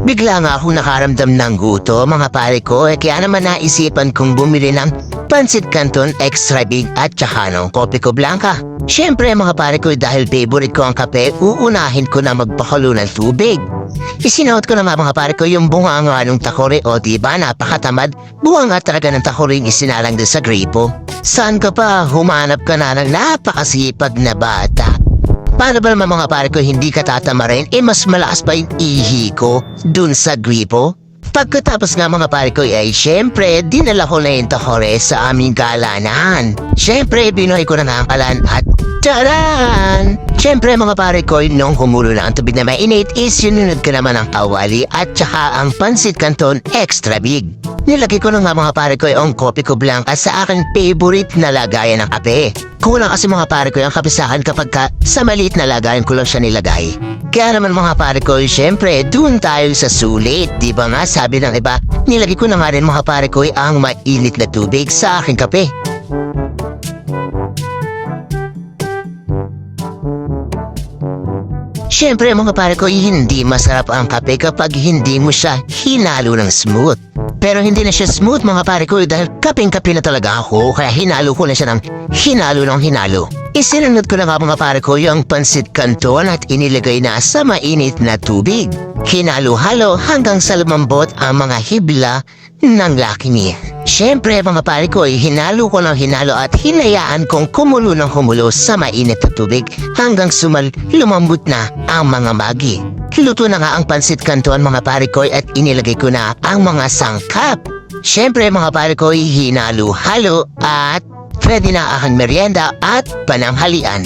Bigla nga akong nakaramdam ng guto mga pare ko kaya naman naisipan kong bumili ng Pansit Canton Extra Big at tsaka ng Kopi ko Blanca. Siyempre mga pare ko dahil favorite ko ang kape, uunahin ko na magpakulo ng tubig. Isinuot ko na mga pare ko yung bunga nga ng takore o diba napakatamad, bunga nga talaga ng takoring isinalang din sa gripo. Saan ka pa humanap ka na ng napakasipag na bata? Paano ba naman mga pare ko hindi ka tatama rin, mas malakas pa yung ihi ko dun sa gripo? Pagkatapos nga mga pare ko ay syempre dinala ko na yung takore sa aming galanan. Syempre binuhay ko na nga ang kalan at taran! Syempre mga pare ko nung humulo na ang tubig na mainit is sinunod ko naman ang kawali at tsaka ang Pansit Canton Extra Big. Nilagay ko na nga mga pare ko ang Kopi ko Blanca sa aking favorite na lagayan ng kape. Kulang kasi mga pare ko yung kape sa akin kapag sa maliit na lagayan ko lang siya nilagay. Kaya naman mga pare ko, syempre, dun tayo sa sulit. Di ba nga sabi ng iba, nilagay ko na nga rin mga pare ko ang mainit na tubig sa aking kape. Syempre mga pare ko, hindi masarap ang kape kapag hindi mo siya hinalo ng smooth. Pero hindi na siya smooth mga pare ko dahil kapeng-kape na talaga ako kaya hinalo ko na siya ng hinalo. Isinunod ko na nga mga pare ko yung Pansit Canton at inilagay na sa mainit na tubig. Hinalo-halo hanggang sa lumambot ang mga hibla ng laki niya. Siyempre mga pare ko hinalo ko ng hinalo at hinayaan kong kumulo ng kumulo sa mainit na tubig hanggang lumambot na ang mga magi. Luto na nga ang Pansit Canton mga pare ko at inilagay ko na ang mga sangkap. Siyempre mga pare ko hinalo-halo at pwede na aking merienda at pananghalian.